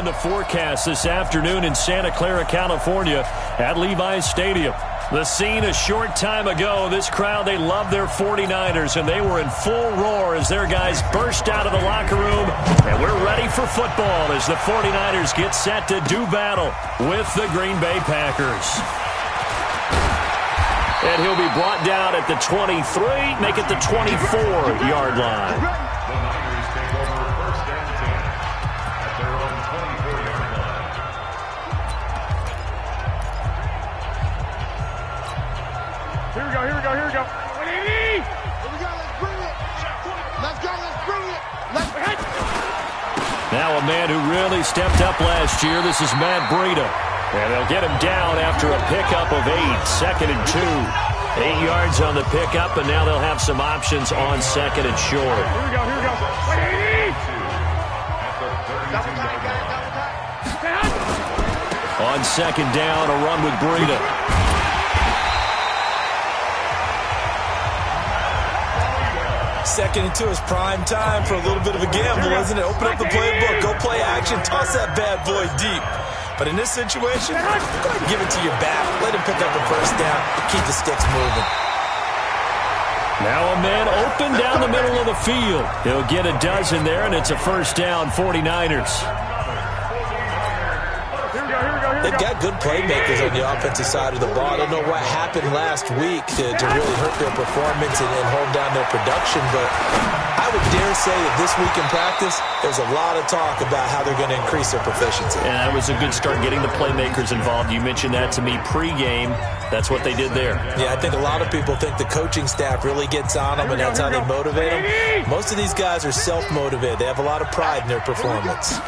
the forecast this afternoon in Santa Clara, California at Levi's Stadium. The scene a short time ago. This crowd, they love their 49ers, and they were in full roar as their guys burst out of the locker room. And we're ready for football as the 49ers get set to do battle with the Green Bay Packers. And he'll be brought down at the 23, make it the 24-yard line. Here we go. Here we go, let's bring it. Let's go, let's bring it. Now a man who really stepped up last year. This is Matt Breida. And they'll get him down after a pickup of 8, 2nd and 2. 8 yards on the pickup, and now they'll have some options on 2nd and short. Here we go. On 2nd down, a run with Breida. Second and 2 is prime time for a little bit of a gamble, isn't it? Open up the playbook, go play action, toss that bad boy deep. But in this situation, go ahead and give it to your back. Let him pick up the first down. Keep the sticks moving. Now a man open down the middle of the field. He'll get a dozen there, and it's a first down, 49ers. They've got good playmakers on the offensive side of the ball. I don't know what happened last week to really hurt their performance and hold down their production, but I would dare say that this week in practice, there's a lot of talk about how they're going to increase their proficiency. And that was a good start, getting the playmakers involved. You mentioned that to me pregame. That's what they did there. Yeah, I think a lot of people think the coaching staff really gets on them, and that's how they motivate them. Most of these guys are self-motivated. They have a lot of pride in their performance.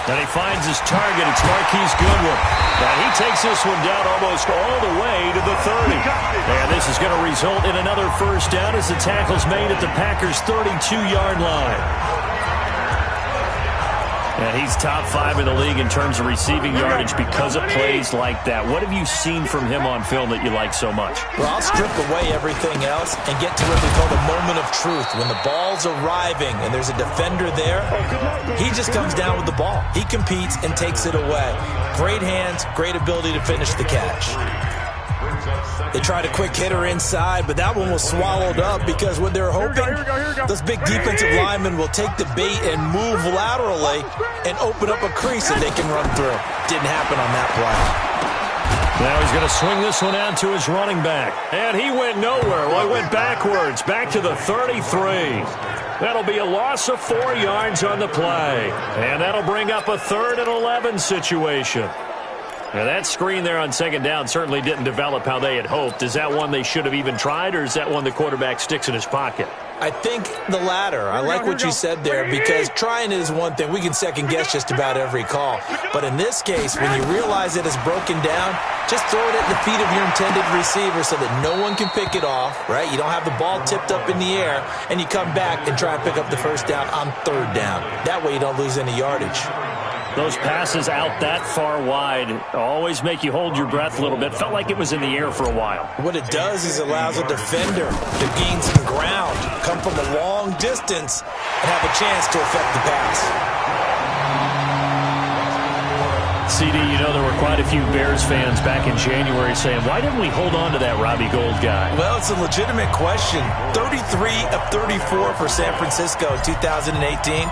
And he finds his target. It's Marquise Goodwin. And he takes this one down almost all the way to the 30. And this is going to result in another first down as the tackle's made at the Packers' 32-yard line. And he's top 5 in the league in terms of receiving yardage because of plays like that. What have you seen from him on film that you like so much? Well, I'll strip away everything else and get to what we call the moment of truth. When the ball's arriving and there's a defender there, he just comes down with the ball. He competes and takes it away. Great hands, great ability to finish the catch. They tried a quick hitter inside, but that one was swallowed up because what they're hoping, those big defensive linemen will take the bait and move laterally and open up a crease that they can run through. Didn't happen on that play. Now he's going to swing this one out to his running back. And he went nowhere. Well, he went backwards, back to the 33. That'll be a loss of 4 yards on the play. And that'll bring up a 3rd and 11 situation. Now, that screen there on 2nd down certainly didn't develop how they had hoped. Is that one they should have even tried, or is that one the quarterback sticks in his pocket? I think the latter. I like what you said there, because trying is one thing. We can second-guess just about every call. But in this case, when you realize it is broken down, just throw it at the feet of your intended receiver so that no one can pick it off, right? You don't have the ball tipped up in the air, and you come back and try and pick up the first down on 3rd down. That way you don't lose any yardage. Those passes out that far wide always make you hold your breath a little bit. Felt like it was in the air for a while. What it does is it allows a defender to gain some ground, come from a long distance, and have a chance to affect the pass. CD, you know there were quite a few Bears fans back in January saying, why didn't we hold on to that Robbie Gould guy? Well, it's a legitimate question. 33 of 34 for San Francisco in 2018.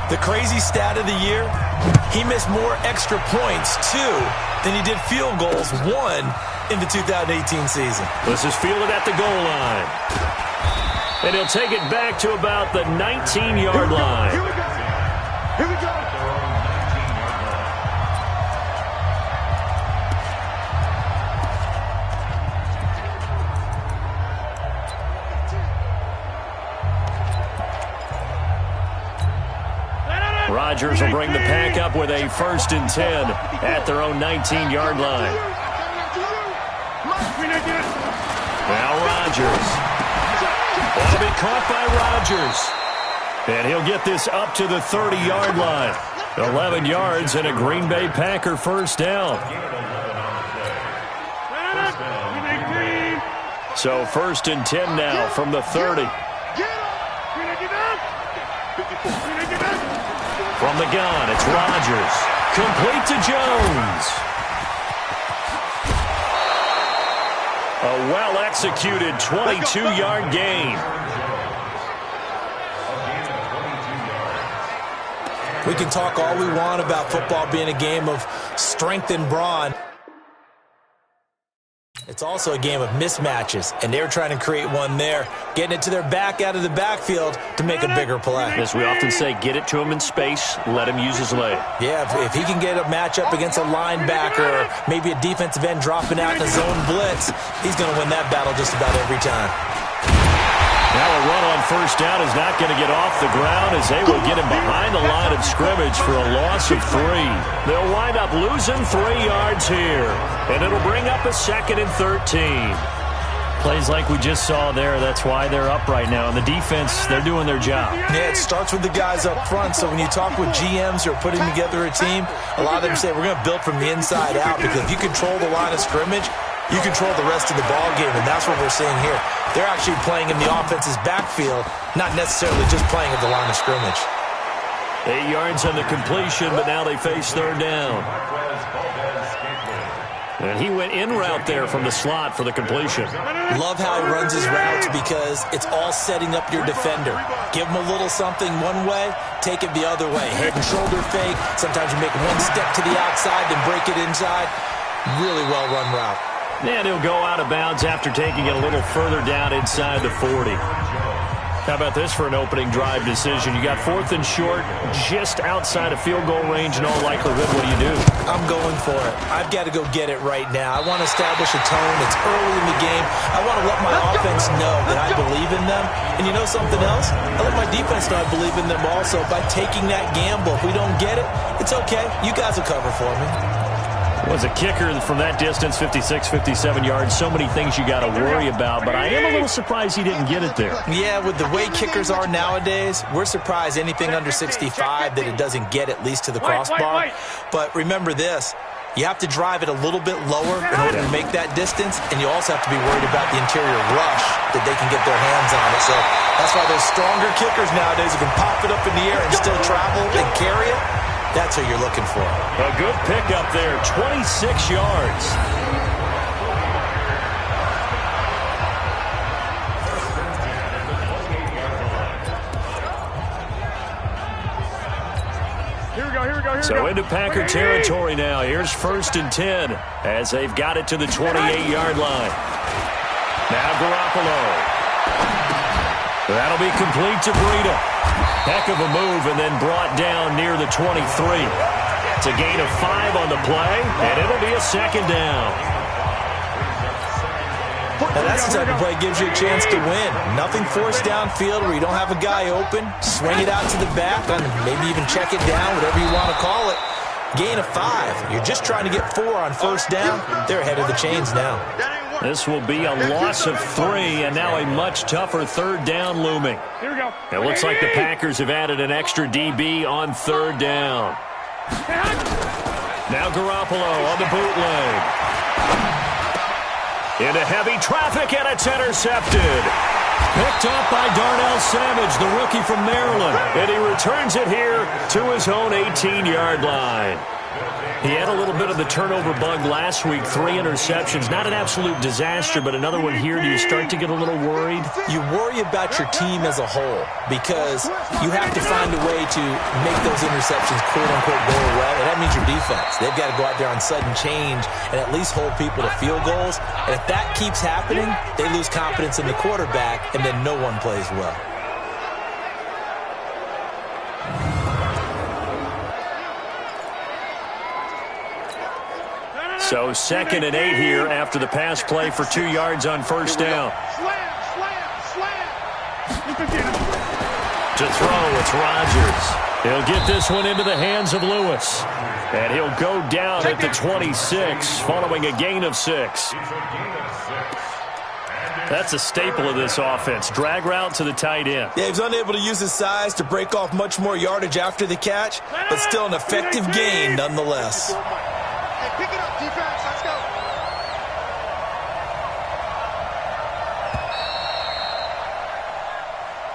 The crazy stat of the year, he missed more extra points, 2, than he did field goals, 1, in the 2018 season. This is fielded at the goal line. And he'll take it back to about the 19-yard line. Here we go. Here we go. Rodgers will bring the pack up with a 1st and 10 at their own 19-yard line. Now Rodgers. That'll be caught by Rodgers. And he'll get this up to the 30-yard line. 11 yards and a Green Bay Packer first down. So 1st and 10 now from the 30. From the gun, it's Rodgers. Complete to Jones. A well-executed 22-yard gain. We can talk all we want about football being a game of strength and brawn. It's also a game of mismatches, and they're trying to create one there, getting it to their back out of the backfield to make a bigger play. As we often say, get it to him in space, let him use his leg. Yeah, if he can get a matchup against a linebacker or maybe a defensive end dropping out in a zone blitz, he's going to win that battle just about every time. Now a run on first down is not going to get off the ground as they will get him behind the line of scrimmage for a loss of 3. They'll wind up losing 3 yards here, and it'll bring up a 2nd and 13. Plays like we just saw there, that's why they're up right now. And the defense, they're doing their job. Yeah, it starts with the guys up front. So when you talk with GMs who are putting together a team, a lot of them say we're going to build from the inside out, because if you control the line of scrimmage, you control the rest of the ball game, and that's what we're seeing here. They're actually playing in the offense's backfield, not necessarily just playing at the line of scrimmage. 8 yards on the completion, but now they face 3rd down. And he went in route there from the slot for the completion. Love how he runs his routes because it's all setting up your defender. Give him a little something one way, take it the other way. Head and shoulder fake. Sometimes you make one step to the outside, then break it inside. Really well-run route. And he'll go out of bounds after taking it a little further down inside the 40. How about this for an opening drive decision? You got 4th and short, just outside of field goal range in all likelihood. What do? I'm going for it. I've got to go get it right now. I want to establish a tone. It's early in the game. I want to let my offense know that I believe in them. And you know something else? I let my defense know I believe in them also by taking that gamble. If we don't get it, it's okay. You guys will cover for me. Was a kicker from that distance, 56, 57 yards. So many things you got to worry about, but I am a little surprised he didn't get it there. Yeah, with the way kickers are nowadays, we're surprised anything under 65 that it doesn't get at least to the crossbar. But remember this, you have to drive it a little bit lower in order to make that distance, and you also have to be worried about the interior rush that they can get their hands on it. So that's why those stronger kickers nowadays who can pop it up in the air and still travel and carry it, that's who you're looking for. A good pickup there, 26 yards. So into Packer territory now. Here's 1st and 10 as they've got it to the 28-yard line. Now Garoppolo. That'll be complete to Breida. Heck of a move, and then brought down near the 23. It's a gain of 5 on the play, and it'll be a 2nd down. Now that's the type of play that gives you a chance to win. Nothing forced downfield where you don't have a guy open. Swing it out to the back, and maybe even check it down, whatever you want to call it. Gain of 5. You're just trying to get 4 on first down. They're ahead of the chains now. This will be a loss of 3, and now a much tougher 3rd down looming. Here we go. It looks like the Packers have added an extra DB on 3rd down. Now Garoppolo on the bootleg. Into heavy traffic, and it's intercepted. Picked up by Darnell Savage, the rookie from Maryland. And he returns it here to his own 18-yard line. He had a little bit of the turnover bug last week, 3 interceptions. Not an absolute disaster, but another one here. Do you start to get a little worried? You worry about your team as a whole because you have to find a way to make those interceptions quote-unquote go away, and that means your defense. They've got to go out there on sudden change and at least hold people to field goals. And if that keeps happening, they lose confidence in the quarterback, and then no one plays well. So 2nd and 8 here after the pass play for 2 yards on first down. To throw, it's Rodgers. He'll get this one into the hands of Lewis. And he'll go down at the 26 following a gain of 6. That's a staple of this offense. Drag route to the tight end. Yeah, he's unable to use his size to break off much more yardage after the catch, but still an effective gain nonetheless. Pick it up, defense. Let's go.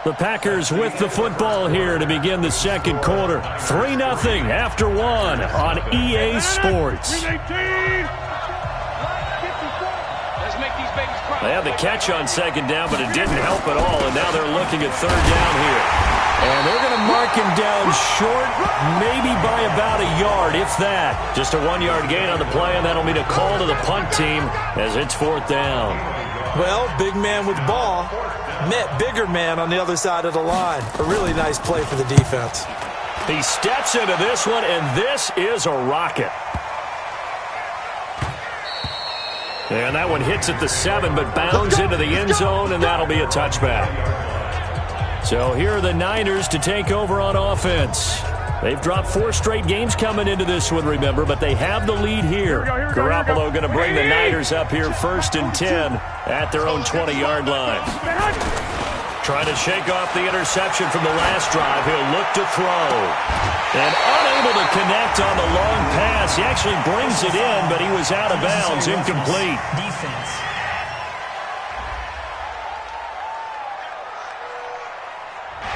The Packers with the football here to begin the second quarter. 3-0 after one on EA Sports. They had the catch on second down, but it didn't help at all, and now they're looking at third down here. And they're going to mark him down short, maybe by about a yard, if that. Just a 1-yard gain on the play, and that'll mean a call to the punt team as it's fourth down. Well, big man with ball met bigger man on the other side of the line. A really nice play for the defense. He steps into this one, and this is a rocket. And that one hits at the 7, but bounds into the end zone, and that'll be a touchback. So here are the Niners to take over on offense. They've dropped 4 straight games coming into this one, remember, but they have the lead here. Garoppolo going to bring the Niners up here 1st and 10 at their own 20-yard line. Trying to shake off the interception from the last drive. He'll look to throw. And unable to connect on the long pass. He actually brings it in, but he was out of bounds, incomplete. Defense.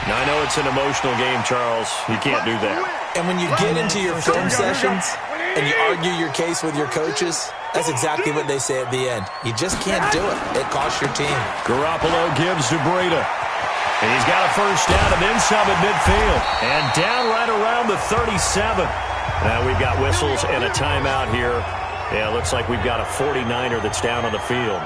Now, I know it's an emotional game, Charles. You can't do that. And when you get into your film sessions and you argue your case with your coaches, that's exactly what they say at the end. You just can't do it. It costs your team. Garoppolo gives to Breida. And he's got a first down and then some at midfield. And down right around the 37. Now we've got whistles and a timeout here. Yeah, it looks like we've got a 49er that's down on the field.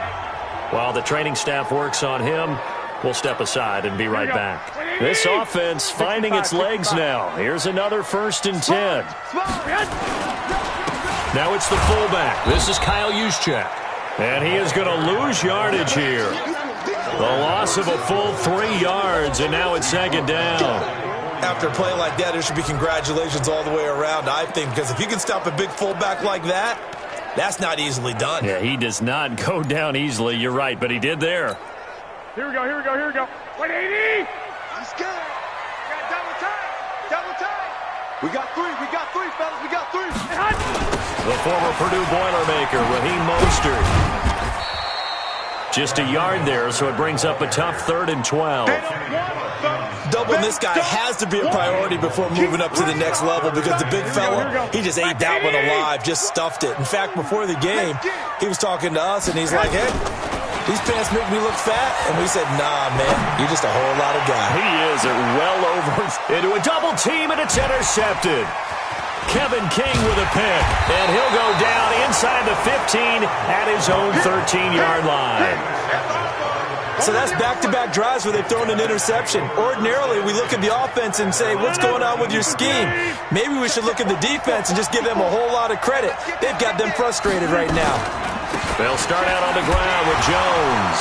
While the training staff works on him, we'll step aside and be right back. This offense finding its legs now. Here's another 1st and 10. Now it's the fullback. This is Kyle Juszczyk. And he is going to lose yardage here. The loss of a full 3 yards, and now it's 2nd down. After a play like that, there should be congratulations all the way around, I think, because if you can stop a big fullback like that, that's not easily done. Yeah, he does not go down easily. You're right, but he did there. Here we go, here we go, here we go. 180! Let's go. We got double time. Double time. We got 3, fellas, we got 3. The former Purdue Boilermaker, Raheem Mostert. Just a yard there, so it brings up a tough 3rd and 12. Doubling this guy has to be a priority before moving up to the next level because the big fella, he just ate that one alive, just stuffed it. In fact, before the game, he was talking to us, and he's like, hey, these pants make me look fat. And we said, nah, man, you're just a whole lot of guy. He is well over into a double team, and it's intercepted. Kevin King with a pick, and he'll go down inside the 15 at his own 13-yard line. So that's back-to-back drives where they've thrown an interception. Ordinarily, we look at the offense and say, what's going on with your scheme? Maybe we should look at the defense and just give them a whole lot of credit. They've got them frustrated right now. They'll start out on the ground with Jones.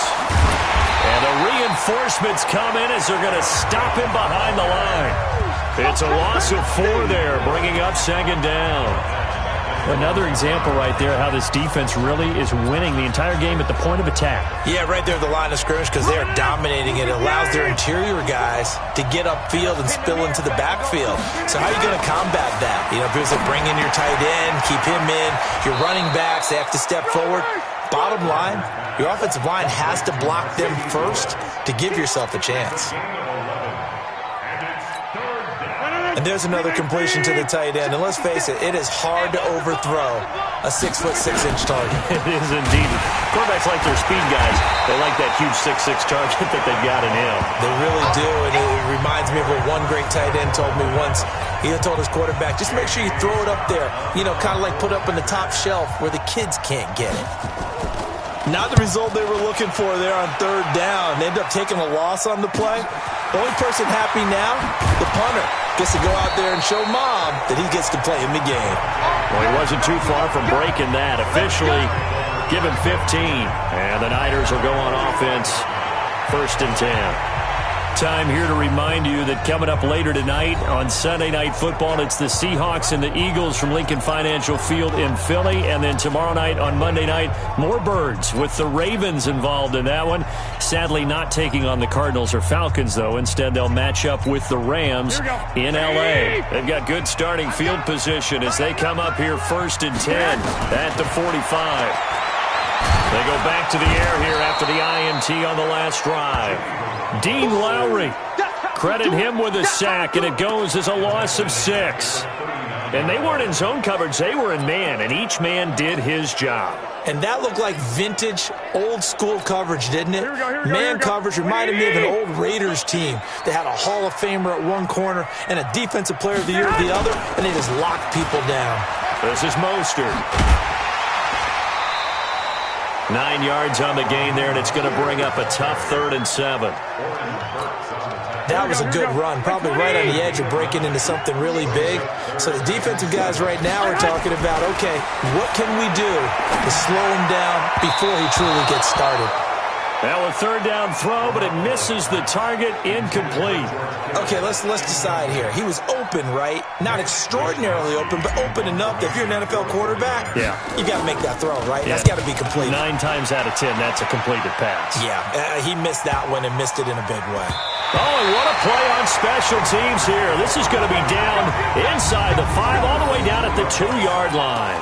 And the reinforcements come in as they're going to stop him behind the line. It's a loss of 4 there, bringing up 2nd down. Another example right there how this defense really is winning the entire game at the point of attack. Yeah, right there at the line of scrimmage because they are dominating it. It allows their interior guys to get upfield and spill into the backfield. So how are you going to combat that? You know, if it was like bring in your tight end, keep him in, your running backs, they have to step forward. Bottom line, your offensive line has to block them first to give yourself a chance. And there's another completion to the tight end. And let's face it, it is hard to overthrow a 6'6" target. It is indeed. Quarterbacks like their speed guys. They like that huge 6'6" target that they've got in him. They really do. And it reminds me of what one great tight end told me once. He told his quarterback, just make sure you throw it up there. You know, kind of like put up in the top shelf where the kids can't get it. Not the result they were looking for there on 3rd down. They end up taking a loss on the play. The only person happy now, the punter, gets to go out there and show Mom that he gets to play in the game. Well, he wasn't too far from breaking that. Officially, give him 15. And the Niners will go on offense, 1st and 10. Time here to remind you that coming up later tonight on Sunday Night Football, it's the Seahawks and the Eagles from Lincoln Financial Field in Philly. And then tomorrow night on Monday night, more Birds with the Ravens involved in that one. Sadly not taking on the Cardinals or Falcons, though. Instead, they'll match up with the Rams in L.A. They've got good starting field position as they come up here 1st and 10 at the 45. They go back to the air here after the INT on the last drive. Dean Lowry, credit him with a sack, and it goes as a loss of 6. And they weren't in zone coverage. They were in man, and each man did his job. And that looked like vintage, old-school coverage, didn't it? Man coverage reminded me of an old Raiders team. They had a Hall of Famer at one corner and a Defensive Player of the Year at the other, and they just locked people down. This is Mostert. 9 yards on the gain there, and it's going to bring up a tough 3rd and 7. That was a good run, probably right on the edge of breaking into something really big. So the defensive guys right now are talking about, okay, what can we do to slow him down before he truly gets started? Now a 3rd down throw, but it misses the target, incomplete. Okay, let's decide here. He was open, right? Not extraordinarily open, but open enough that if you're an NFL quarterback, you got to make that throw, right? Yeah. That's got to be complete. 9 times out of 10, that's a completed pass. Yeah, he missed that one and missed it in a big way. Oh, and what a play on special teams here. This is going to be down inside the 5, all the way down at the 2-yard line.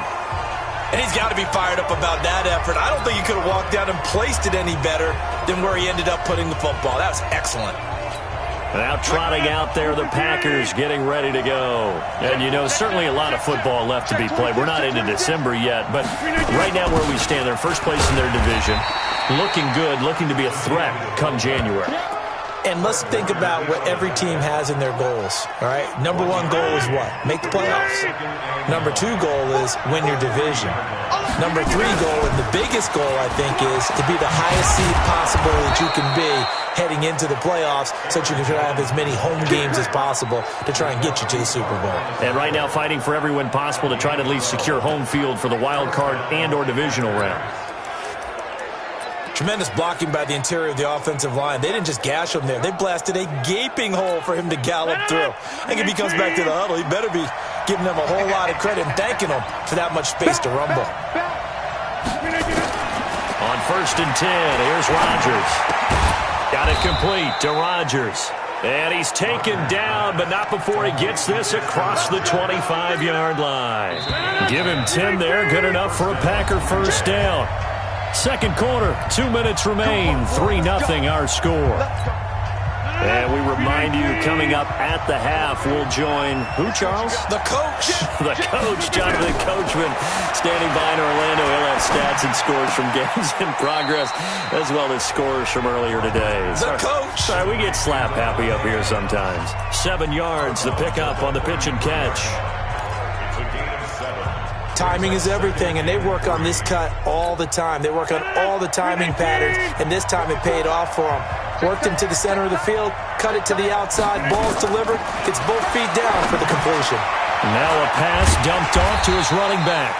And he's got to be fired up about that effort. I don't think he could have walked down and placed it any better than where he ended up putting the football. That was excellent. Now trotting out there, the Packers getting ready to go. And, you know, certainly a lot of football left to be played. We're not into December yet, but right now where we stand, they're first place in their division. Looking good, looking to be a threat come January. And let's think about what every team has in their goals, all right? Number 1 goal is what? Make the playoffs. Number 2 goal is win your division. Number 3 goal, and the biggest goal, I think, is to be the highest seed possible that you can be heading into the playoffs so that you can try to have as many home games as possible to try and get you to the Super Bowl. And right now fighting for every win possible to try to at least secure home field for the wild card and or divisional round. Tremendous blocking by the interior of the offensive line. They didn't just gash him there. They blasted a gaping hole for him to gallop through. I think if he comes back to the huddle, he better be giving them a whole lot of credit and thanking them for that much space to rumble. On 1st and 10, here's Rodgers. Got it complete to Rodgers. And he's taken down, but not before he gets this across the 25-yard line. Give him 10 there. Good enough for a Packer first down. Second quarter, 2 minutes remain, 3-0 our score. And we remind you, coming up at the half, we'll join who, Charles? The coach. The coach, Jonathan Coachman, standing by in Orlando. He'll have stats and scores from games in progress, as well as scores from earlier today. The coach. Sorry, we get slap happy up here sometimes. 7 yards, the pickup on the pitch and catch. Timing is everything, and they work on this cut all the time. They work on all the timing patterns, and this time it paid off for them. Worked him to the center of the field, cut it to the outside, ball's delivered, gets both feet down for the completion. Now a pass dumped off to his running back.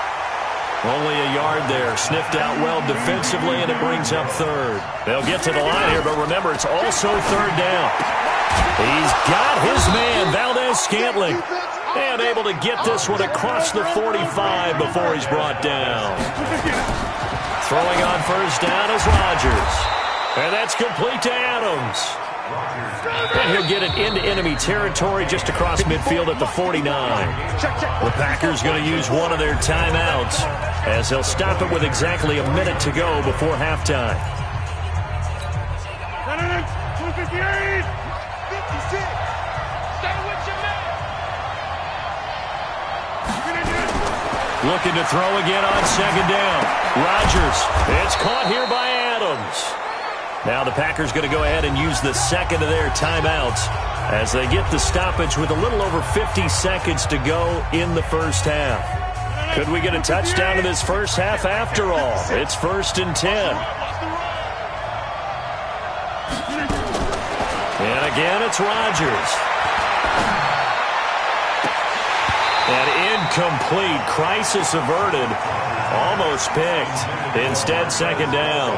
Only a yard there, sniffed out well defensively, and it brings up 3rd. They'll get to the line here, but remember, it's also 3rd down. He's got his man, Valdez-Scantling. And able to get this one across the 45 before he's brought down. Throwing on first down is Rodgers. And that's complete to Adams. And he'll get it into enemy territory just across midfield at the 49. The Packers going to use one of their timeouts as they'll stop it with exactly a minute to go before halftime. 258, 56. Looking to throw again on second down. Rodgers. It's caught here by Adams. Now the Packers going to go ahead and use the second of their timeouts as they get the stoppage with a little over 50 seconds to go in the first half. Could we get a touchdown in this first half after all? It's 1st and 10. And again, it's Rodgers. And incomplete. Crisis averted. Almost picked. Instead, second down.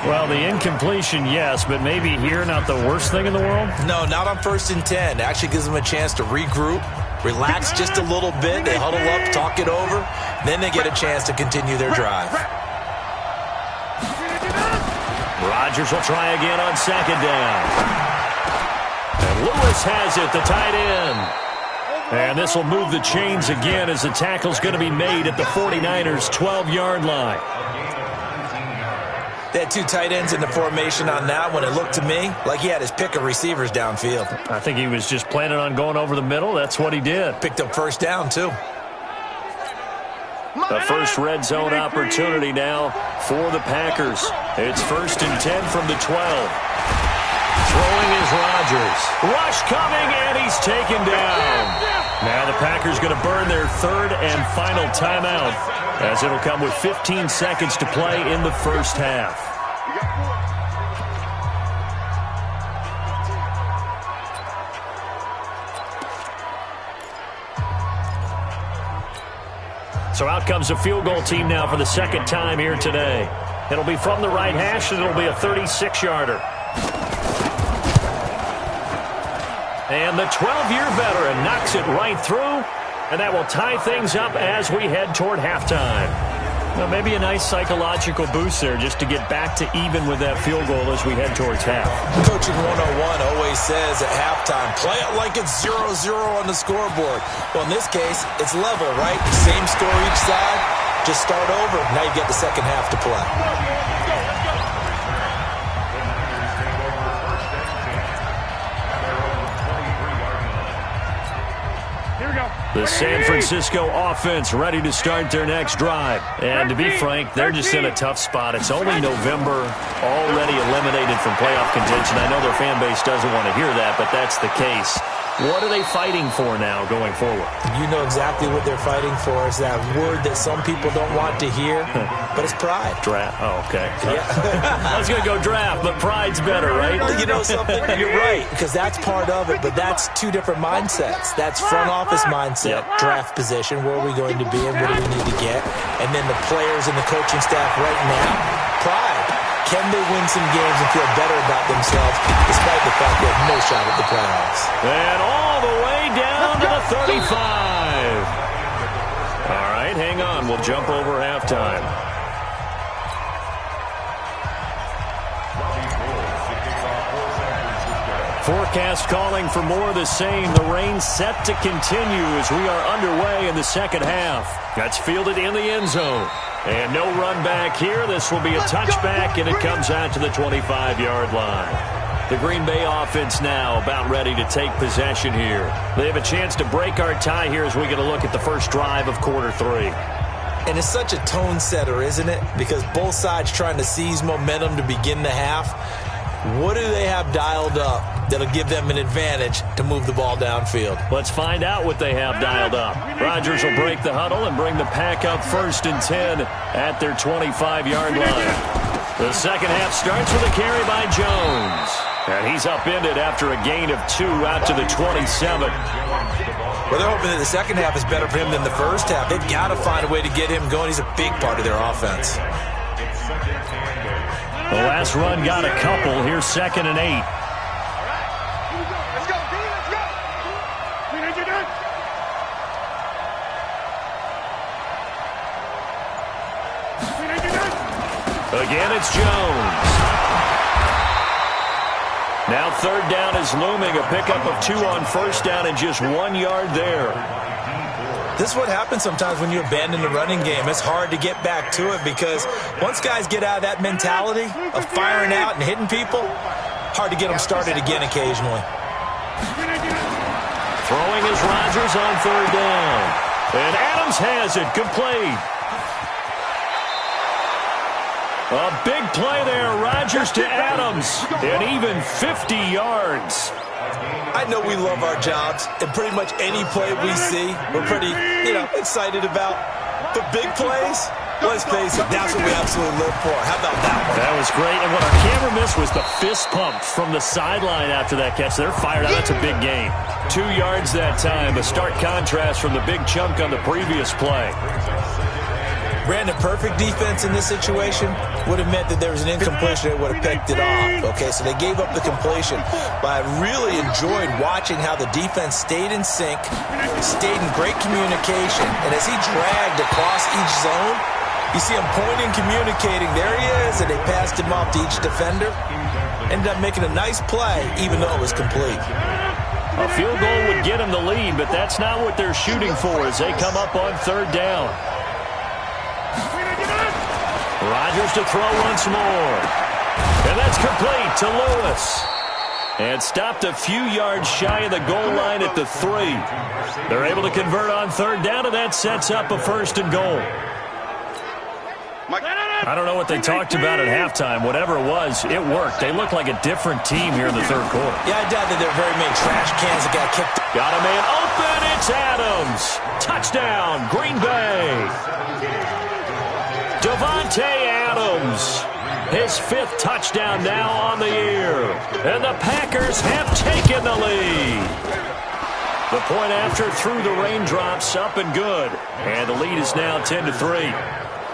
Well, the incompletion, yes, but maybe here not the worst thing in the world? No, not on 1st and 10. It actually gives them a chance to regroup, relax just a little bit. They huddle up, talk it over. Then they get a chance to continue their drive. Rodgers will try again on second down. And Lewis has it, the tight end. And this will move the chains again as the tackle's going to be made at the 49ers' 12-yard line. They had two tight ends in the formation on that one. It looked to me like he had his pick of receivers downfield. I think he was just planning on going over the middle. That's what he did. Picked up first down, too. The first red zone opportunity now for the Packers. It's 1st and 10 from the 12. Throwing is Rodgers. Rush coming, and he's taken down. Now the Packers going to burn their third and final timeout, as it'll come with 15 seconds to play in the first half. So out comes the field goal team now for the second time here today. It'll be from the right hash, and it'll be a 36-yarder. And the 12-year veteran knocks it right through, and that will tie things up as we head toward halftime. Well, maybe a nice psychological boost there just to get back to even with that field goal as we head towards half. Coaching 101 always says at halftime, play it like it's 0-0 on the scoreboard. Well, in this case, it's level, right? Same score each side. Just start over. Now you get the second half to play. The San Francisco offense ready to start their next drive. And to be frank, they're just in a tough spot. It's only November, already eliminated from playoff contention. I know their fan base doesn't want to hear that, but that's the case. What are they fighting for now going forward? You know exactly what they're fighting for. Is that word that some people don't want to hear, but it's pride. Draft. Oh, okay. Yeah. I was going to go draft, but pride's better, right? You know something? You're right, because that's part of it, but that's two different mindsets. That's front office mindset, draft position, where are we going to be and what do we need to get? And then the players and the coaching staff right now, pride. Can they win some games and feel better about themselves despite the fact they have no shot at the playoffs? And all the way down to the 35. All right, hang on. We'll jump over halftime. Forecast calling for more of the same. The rain set to continue as we are underway in the second half. That's fielded in the end zone. And no run back here. This will be a touchback, and it comes out to the 25-yard line. The Green Bay offense now about ready to take possession here. They have a chance to break our tie here as we get a look at the first drive of quarter 3. And it's such a tone setter, isn't it? Because both sides trying to seize momentum to begin the half. What do they have dialed up that'll give them an advantage to move the ball downfield? Let's find out what they have dialed up. Rodgers will break the huddle and bring the pack up 1st and 10 at their 25-yard line. The second half starts with a carry by Jones. And he's upended after a gain of 2 out to the 27. Well, they're hoping that the second half is better for him than the first half. They've got to find a way to get him going. He's a big part of their offense. The last run got a couple. Here's 2nd and 8. Let's go, D, let's go. We need you done. Again, it's Jones. Now 3rd down is looming. A pickup of 2 on 1st down and just 1 yard there. This is what happens sometimes when you abandon the running game. It's hard to get back to it because once guys get out of that mentality of firing out and hitting people, hard to get them started again occasionally. Throwing is Rodgers on 3rd down. And Adams has it, complete. A big play there, Rodgers to Adams, and even 50 yards. I know we love our jobs, and pretty much any play we see, we're pretty, excited about. But big plays, let's face it, that's what we absolutely live for. How about that one? That was great, and what our camera missed was the fist pump from the sideline after that catch. They're fired out. That's a big gain. 2 yards that time, a stark contrast from the big chunk on the previous play. Brandon, perfect defense in this situation would have meant that there was an incompletion. They would have picked it off. Okay, so they gave up the completion. But I really enjoyed watching how the defense stayed in sync, stayed in great communication. And as he dragged across each zone, you see him pointing, communicating. There he is, and they passed him off to each defender. Ended up making a nice play, even though it was complete. A field goal would get him the lead, but that's not what they're shooting for as they come up on 3rd down. Rodgers to throw once more. And that's complete to Lewis. And stopped a few yards shy of the goal line at the 3. They're able to convert on third down, and that sets up a 1st and goal. I don't know what they talked about at halftime. Whatever it was, it worked. They look like a different team here in the third quarter. Yeah, I doubt that there are very many trash cans that got kicked. Got a man open. It's Adams. Touchdown, Green Bay. Davante Adams. His 5th touchdown now on the year. And the Packers have taken the lead. The point after through the raindrops, up and good. And the lead is now 10-3.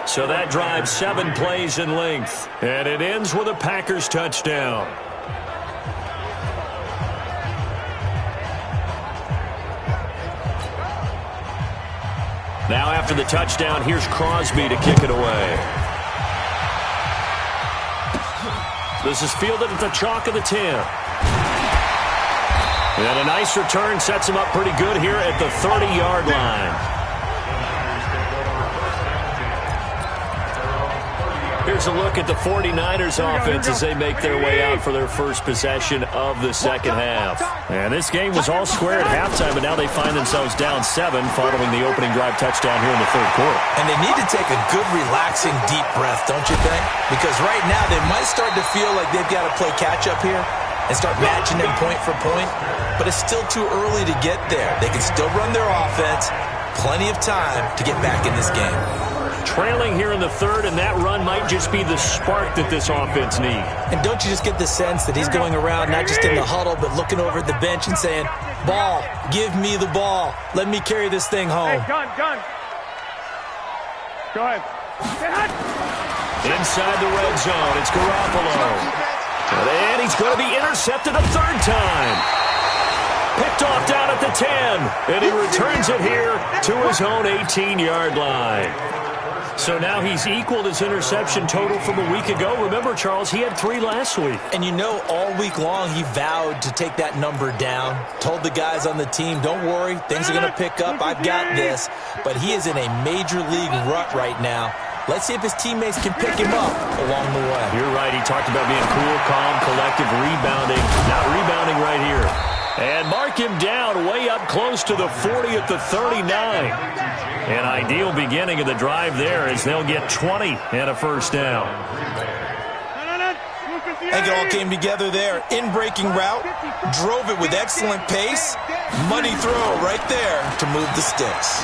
So that drives 7 plays in length. And it ends with a Packers touchdown. Now after the touchdown, here's Crosby to kick it away. This is fielded at the chalk of the 10. And a nice return sets him up pretty good here at the 30-yard line. Here's a look at the 49ers offense as they make their way out for their first possession of the second half. And this game was all square at halftime, but now they find themselves down 7 following the opening drive touchdown here in the third quarter. And they need to take a good, relaxing, deep breath, don't you think? Because right now they might start to feel like they've got to play catch-up here and start matching them point for point. But it's still too early to get there. They can still run their offense. Plenty of time to get back in this game. Trailing here in the third, and that run might just be the spark that this offense needs. And don't you just get the sense that he's going around not just in the huddle, but looking over at the bench and saying, ball, give me the ball. Let me carry this thing home. Hey, gun. Go ahead. Inside the red zone, it's Garoppolo. And he's going to be intercepted a third time. Picked off down at the 10, and he returns it here to his own 18-yard line. So now he's equaled his interception total from a week ago. Remember, Charles, he had 3 last week. And you know, all week long he vowed to take that number down. Told the guys on the team, don't worry, things are going to pick up. I've got this. But he is in a major league rut right now. Let's see if his teammates can pick him up along the way. You're right. He talked about being cool, calm, collective, rebounding. Not rebounding right here. And mark him down way up close to the 40 at the 39. An ideal beginning of the drive there as they'll get 20 and a first down. I think it all came together there. In-breaking route, drove it with excellent pace. Money throw right there to move the sticks.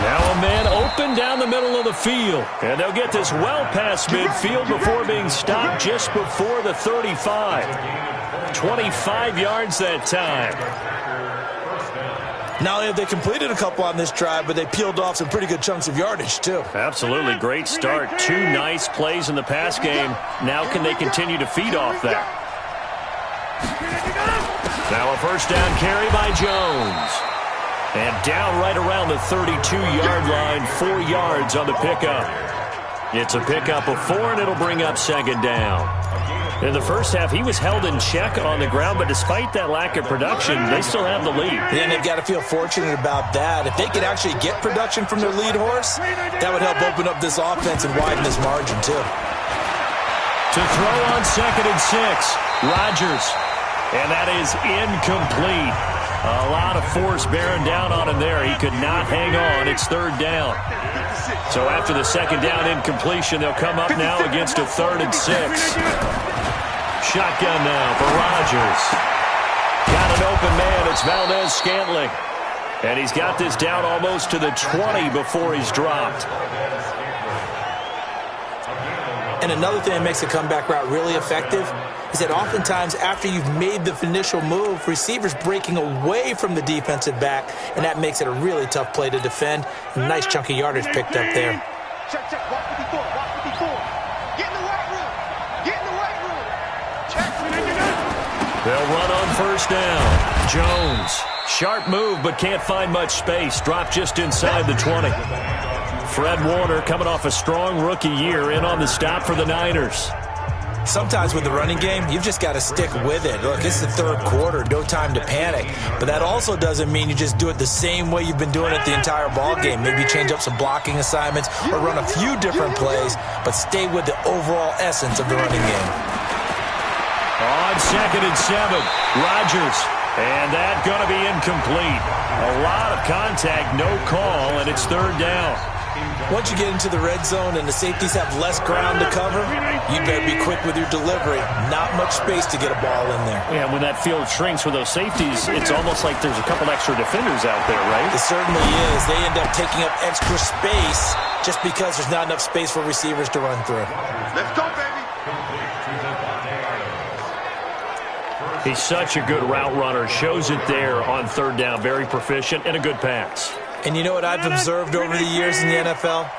Now a man open down the middle of the field. And they'll get this well past midfield before being stopped just before the 35. 25 yards that time. Not only have they completed a couple on this drive, but they peeled off some pretty good chunks of yardage, too. Absolutely. Great start. 2 nice plays in the pass game. Now can they continue to feed off that? Now a first down carry by Jones. And down right around the 32-yard line, 4 yards on the pickup. It's a pickup of 4, and it'll bring up second down. In the first half, he was held in check on the ground, but despite that lack of production, they still have the lead. And they've got to feel fortunate about that. If they could actually get production from their lead horse, that would help open up this offense and widen this margin, too. To throw on 2nd and 6, Rodgers. And that is incomplete. A lot of force bearing down on him there. He could not hang on. It's 3rd down. So after the 2nd down incompletion, they'll come up now against a 3rd and 6. Shotgun now for Rodgers. Got an open man. It's Valdez-Scantling. And he's got this down almost to the 20 before he's dropped. And another thing that makes a comeback route really effective is that oftentimes after you've made the initial move, receivers breaking away from the defensive back, and that makes it a really tough play to defend. A nice chunk of yardage picked up there. Check. Walk 54. Get in the right room. Check. They'll run on first down. Jones. Sharp move, but can't find much space. Dropped just inside the 20. Fred Warner coming off a strong rookie year in on the stop for the Niners. Sometimes with the running game, you've just got to stick with it. Look, it's the third quarter, no time to panic. But that also doesn't mean you just do it the same way you've been doing it the entire ball game. Maybe change up some blocking assignments or run a few different plays, but stay with the overall essence of the running game. On 2nd and 7, Rodgers. And that going to be incomplete. A lot of contact, no call, and it's 3rd down. Once you get into the red zone and the safeties have less ground to cover, you better be quick with your delivery. Not much space to get a ball in there. Yeah, when that field shrinks with those safeties, it's almost like there's a couple extra defenders out there, right? It certainly is. They end up taking up extra space just because there's not enough space for receivers to run through. Let's go, baby. He's such a good route runner. Shows it there on 3rd down. Very proficient and a good pass. And you know what I've observed over the years in the NFL?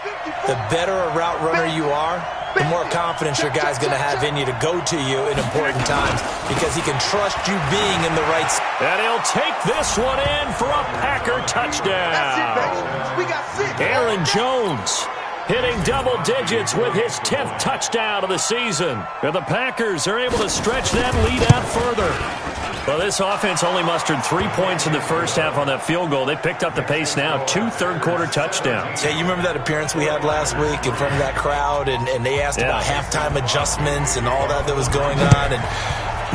The better a route runner you are, the more confidence your guy's going to have in you to go to you in important times because he can trust you being in the right spot. And he'll take this one in for a Packer touchdown. That's it, baby. We got 6. Aaron Jones hitting double digits with his 10th touchdown of the season. And the Packers are able to stretch that lead out further. Well, this offense only mustered 3 points in the first half on that field goal. They picked up the pace now, 2 third-quarter touchdowns. Yeah, you remember that appearance we had last week in front of that crowd, and they asked about halftime adjustments and all that was going on, and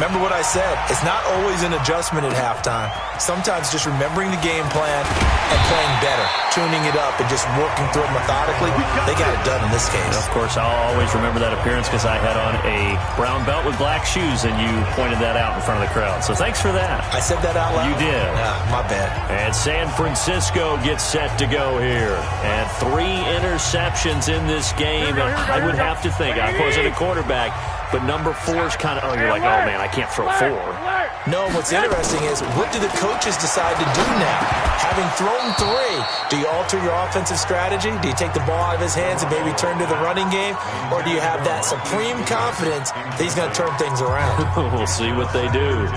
remember what I said. It's not always an adjustment at halftime. Sometimes just remembering the game plan and playing better, tuning it up, and just working through it methodically. They got it done in this case. And of course, I'll always remember that appearance because I had on a brown belt with black shoes, and you pointed that out in front of the crowd. So thanks for that. I said that out loud? You did. My bad. And San Francisco gets set to go here. And 3 interceptions in this game. I would have to think. I wasn't a quarterback. But number 4 is kind of, you're like, oh, man, I can't throw 4. No, what's interesting is, what do the coaches decide to do now? Having thrown 3, do you alter your offensive strategy? Do you take the ball out of his hands and maybe turn to the running game? Or do you have that supreme confidence that he's going to turn things around? We'll see what they do.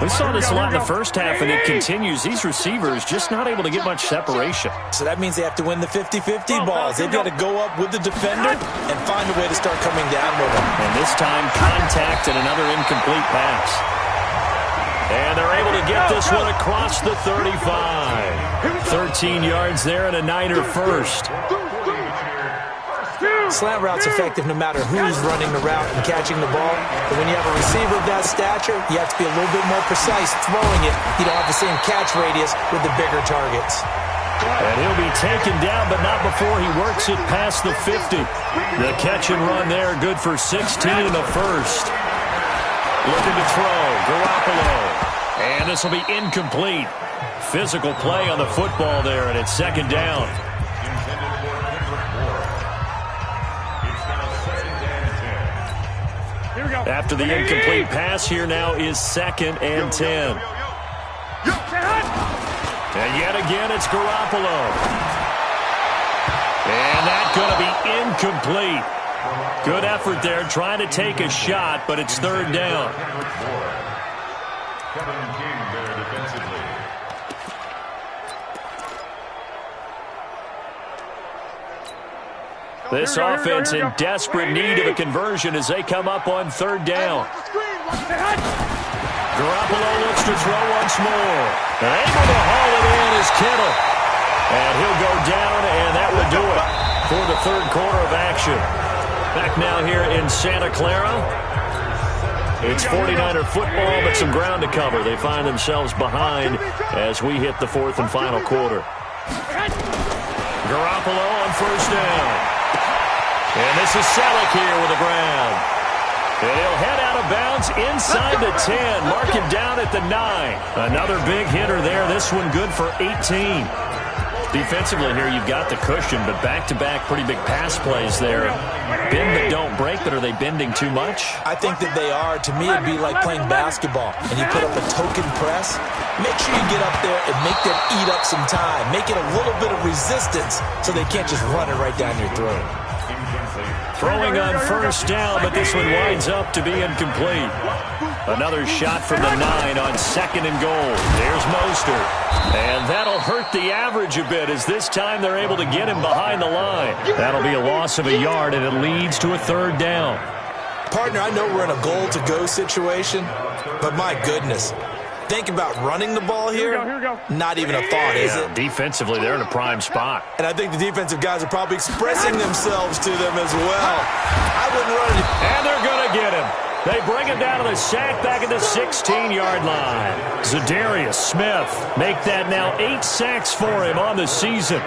We saw this a lot in the first half, and it continues. These receivers just not able to get much separation. So that means they have to win the 50-50 balls. They've got to go up with the defender and find a way to start coming down with them. And this time, contact and another incomplete pass. And they're able to get this one across the 35. 13 yards there and a Niner first. Slant route's effective no matter who's running the route and catching the ball. But when you have a receiver of that stature, you have to be a little bit more precise throwing it. You don't have the same catch radius with the bigger targets. And he'll be taken down, but not before he works it past the 50. The catch and run there, good for 16 in the first. Looking to throw, Garoppolo. And this will be incomplete. Physical play on the football there, and it's 2nd down. After the incomplete pass, here now is 2nd and 10. And yet again, it's Garoppolo. And that's going to be incomplete. Good effort there, trying to take a shot, but it's 3rd down. This offense in desperate need of a conversion as they come up on 3rd down. Garoppolo looks to throw once more. And able to haul it in is Kittle. And he'll go down, and that will do it for the 3rd quarter of action. Back now here in Santa Clara. It's 49er football, but some ground to cover. They find themselves behind as we hit the 4th and final quarter. Garoppolo on 1st down. And this is Selleck here with the ground. And he'll head out of bounds inside the 10. Mark him down at the 9. Another big hitter there. This one good for 18. Defensively here, you've got the cushion, but back-to-back pretty big pass plays there. Bend but don't break, but are they bending too much? I think that they are. To me, it'd be like playing basketball, and you put up a token press. Make sure you get up there and make them eat up some time. Make it a little bit of resistance so they can't just run it right down your throat. Throwing on 1st down, but this one winds up to be incomplete. Another shot from the 9 on 2nd and goal. There's Mostert. And that'll hurt the average a bit as this time they're able to get him behind the line. That'll be a loss of a yard, and it leads to a 3rd down. Partner, I know we're in a goal-to-go situation, but my goodness. Think about running the ball here. Here we go. Not even a thought, is it? Defensively, they're in a prime spot. And I think the defensive guys are probably expressing themselves to them as well. I wouldn't run it. And they're going to get him. They bring him down to the sack back at the 16-yard line. Zadarius Smith make that now 8 sacks for him on the season.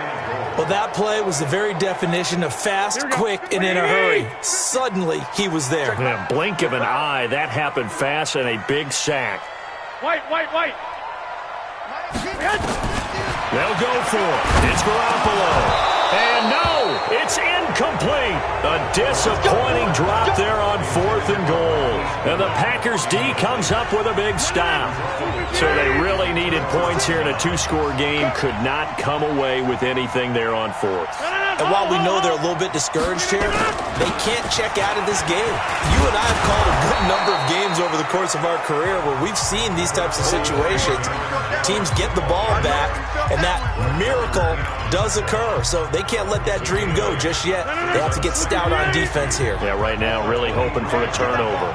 Well, that play was the very definition of fast, quick, and in a hurry. Suddenly, he was there. In a blink of an eye, that happened fast and a big sack. White. They'll go for it. It's Garoppolo. And no, it's incomplete. A disappointing drop there on 4th and goal. And the Packers D comes up with a big stop. So they really needed points here in a 2-score game. Could not come away with anything there on 4th. And while we know they're a little bit discouraged here, they can't check out of this game. You and I have called a good number of games over the course of our career where we've seen these types of situations. Teams get the ball back, and that miracle does occur. So they can't let that dream go just yet. They have to get stout on defense here. Yeah, right now really hoping for a turnover.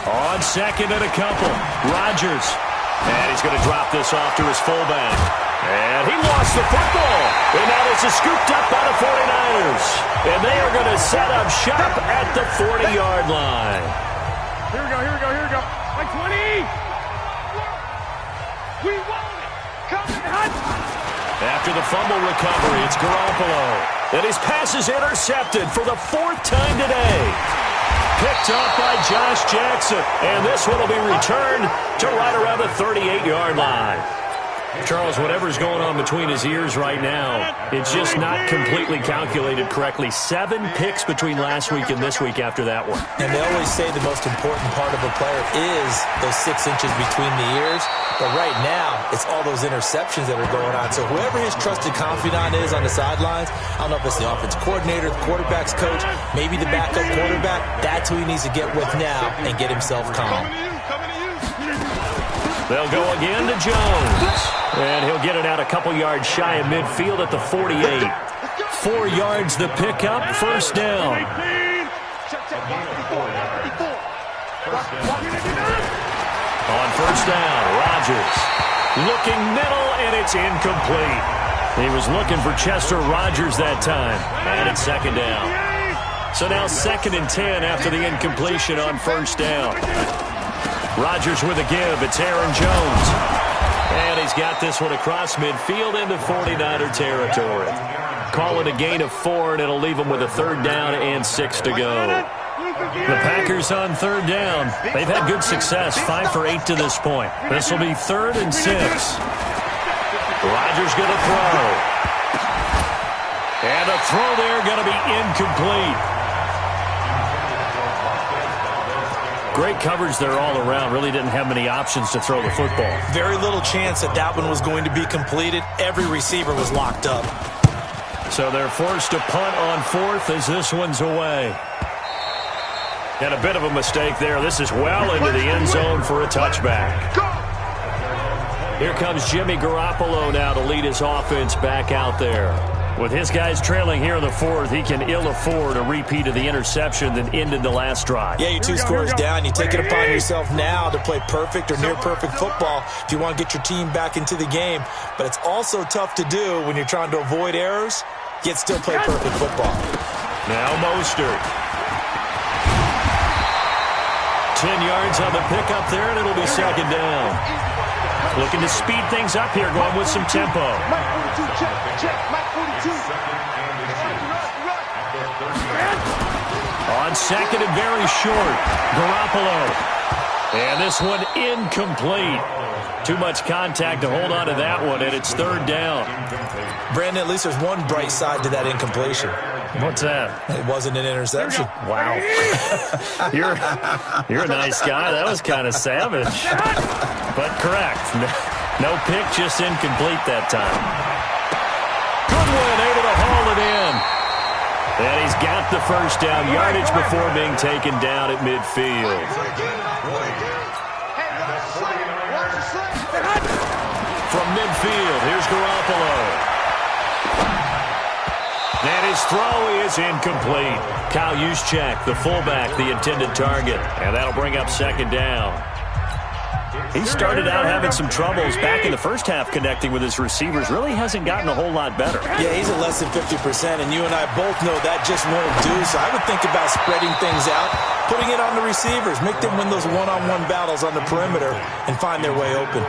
On 2nd and a couple, Rodgers. And he's going to drop this off to his fullback. And he lost the football. And now this is scooped up by the 49ers. And they are going to set up shop at the 40-yard line. Here we go. Like 20. We want it. Coming hot. After the fumble recovery, it's Garoppolo. And his pass is intercepted for the 4th time today. Picked up by Josh Jackson. And this one will be returned to right around the 38-yard line. Charles, whatever's going on between his ears right now, it's just not completely calculated correctly. 7 picks between last week and this week after that one. And they always say the most important part of a player is those 6 inches between the ears. But right now, it's all those interceptions that are going on. So whoever his trusted confidant is on the sidelines, I don't know if it's the offensive coordinator, the quarterback's coach, maybe the backup quarterback, that's who he needs to get with now and get himself calm. They'll go again to Jones. And he'll get it out a couple yards shy of midfield at the 48. 4 yards the pickup, first down. On first down, Rodgers looking middle, and it's incomplete. He was looking for Chester Rogers that time. And it's 2nd down. So now 2nd and 10 after the incompletion on first down. Rodgers with a give. It's Aaron Jones. And he's got this one across midfield into 49er territory. Call it a gain of 4, and it'll leave him with a 3rd down and 6 to go. The Packers on 3rd down. They've had good success, 5 for 8 to this point. This will be 3rd and 6. Rodgers going to throw. And a throw there going to be incomplete. Great coverage there all around. Really didn't have many options to throw the football. Very little chance that one was going to be completed. Every receiver was locked up. So they're forced to punt on 4th as this one's away. And a bit of a mistake there. This is well into the end zone for a touchback. Here comes Jimmy Garoppolo now to lead his offense back out there. With his guys trailing here in the 4th, he can ill afford a repeat of the interception that ended the last drive. Yeah, you're 2 scores down. You take it upon yourself now to play perfect or near-perfect football if you want to get your team back into the game. But it's also tough to do when you're trying to avoid errors, yet still play perfect football. Now Mostert. 10 yards on the pickup there, and it'll be 2nd down. Looking to speed things up here, going with some tempo. On 2nd and very short, Garoppolo. And this one incomplete. Too much contact to hold on to that one, and it's 3rd down. Brandon, at least there's one bright side to that incompletion. What's that? It wasn't an interception. Wow. You're a nice guy. That was kind of savage. But correct. No pick, just incomplete that time. Goodwin able to haul it in. And he's got the first down yardage before being taken down at midfield. from midfield. Here's Garoppolo. And his throw is incomplete. Kyle Juszczyk, the fullback, the intended target. And that'll bring up second down. He started out having some troubles back in the first half connecting with his receivers. Really hasn't gotten a whole lot better. Yeah, he's at less than 50%, and you and I both know that just won't do. So I would think about spreading things out, putting it on the receivers, make them win those one-on-one battles on the perimeter and find their way open.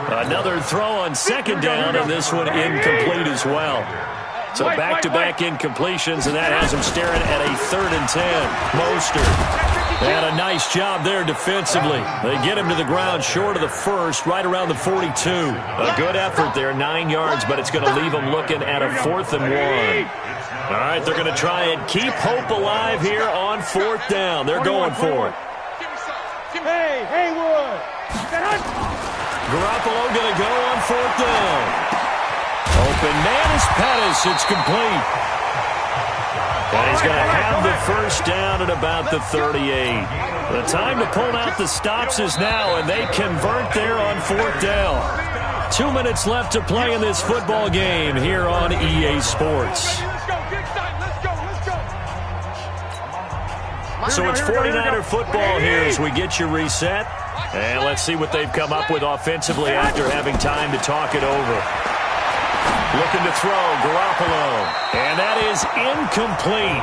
Another throw on second down, and this one incomplete as well. So back-to-back incompletions, and that has him staring at a 3rd and 10. Mostert. And a nice job there defensively. They get him to the ground short of the first, right around the 42. A good effort there, 9 yards, but it's going to leave them looking at a 4th and 1. All right, they're going to try and keep hope alive here on 4th down. They're going for it. Hey, Haywood. Garoppolo going to go on 4th down. Open man is Pettis. It's complete. And he's going to have the first down at about the 38. The time to pull out the stops is now, and they convert there on 4th down. 2 minutes left to play in this football game here on EA Sports. So it's 49er football here as we get you reset. And let's see what they've come up with offensively after having time to talk it over. Looking to throw, Garoppolo. And that is incomplete.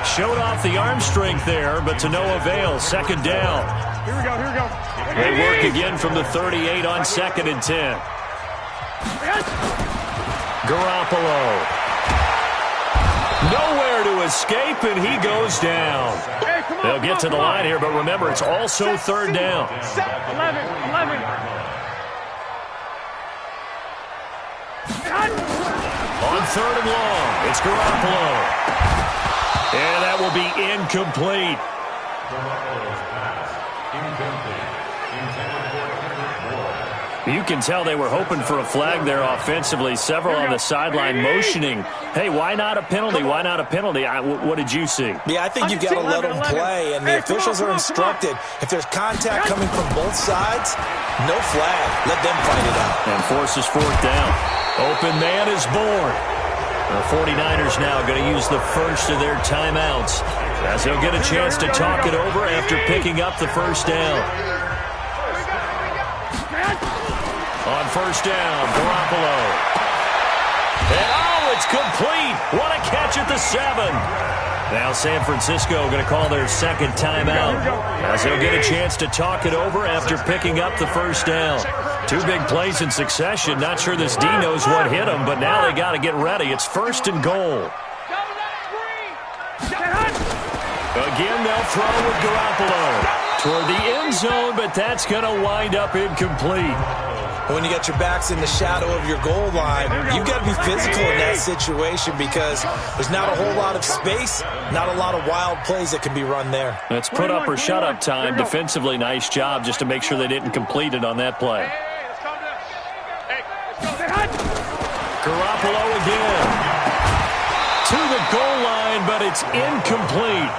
Showed off the arm strength there, but to no avail. Second down. Here we go. They work again from the 38 on 2nd and 10. Garoppolo. Nowhere to escape, and he goes down. They'll get to the line here, but remember, it's also 3rd down. 11. On 3rd and long, it's Garoppolo. And that will be incomplete. You can tell they were hoping for a flag there offensively. Several on the sideline motioning, hey, why not a penalty? Why not a penalty? What did you see? Yeah, I think you've got to let them play, and the officials are instructed. If there's contact coming from both sides, no flag. Let them fight it out. And forces 4th down. Open man is born. The 49ers now going to use the first of their timeouts as they'll get a chance to talk it over after picking up the first down. On 1st down, Garoppolo. And it's complete. What a catch at the 7. Now San Francisco going to call their 2nd timeout as they'll get a chance to talk it over after picking up the first down. 2 big plays in succession. Not sure this D knows what hit him, but now they got to get ready. It's 1st and goal. Again, they'll throw with Garoppolo toward the end zone, but that's going to wind up incomplete. When you got your backs in the shadow of your goal line, you've got to be physical in that situation because there's not a whole lot of space, not a lot of wild plays that can be run there. That's put up or shut up time. Defensively, nice job just to make sure they didn't complete it on that play. Garoppolo again. To the goal line, but it's incomplete.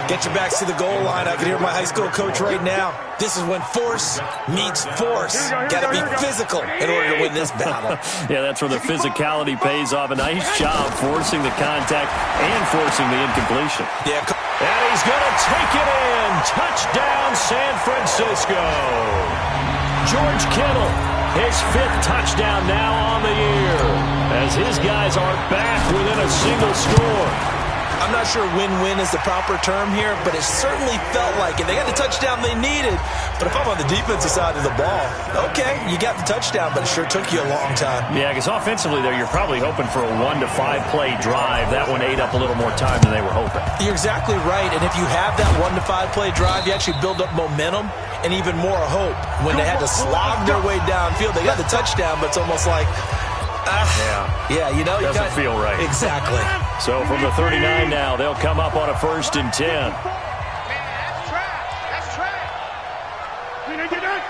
Get your backs to the goal line. I can hear my high school coach right now. This is when force meets force. Got to be physical in order to win this battle. Yeah, that's where the physicality pays off. A nice job forcing the contact and forcing the incompletion. Yeah. And he's going to take it in. Touchdown, San Francisco. George Kittle, his 5th touchdown now on the year, as his guys are back within a single score. I'm not sure win-win is the proper term here, but it certainly felt like it. They got the touchdown they needed, but if I'm on the defensive side of the ball, okay, you got the touchdown, but it sure took you a long time. Yeah, because offensively there, you're probably hoping for a 1 to 5 play drive. That one ate up a little more time than they were hoping. You're exactly right, and if you have that 1 to 5 play drive, you actually build up momentum and even more hope. When they had to slog their way downfield, they got the touchdown, but it's almost like, yeah, you know, doesn't feel right. Exactly. So from the 39 now, they'll come up on a 1st and 10.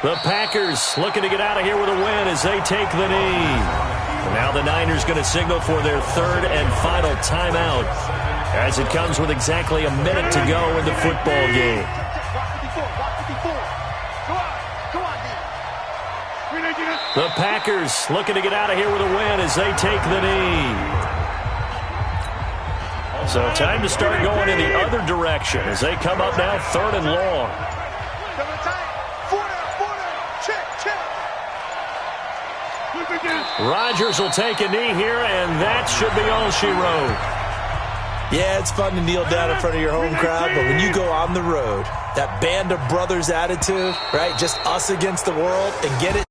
The Packers looking to get out of here with a win as they take the knee. Now the Niners going to signal for their 3rd and final timeout as it comes with exactly a minute to go in the football game. The Packers looking to get out of here with a win as they take the knee. So time to start going in the other direction as they come up now 3rd and long. Rodgers will take a knee here, and that should be all she wrote. Yeah, it's fun to kneel down in front of your home crowd, but when you go on the road, that band of brothers attitude, right, just us against the world, and get it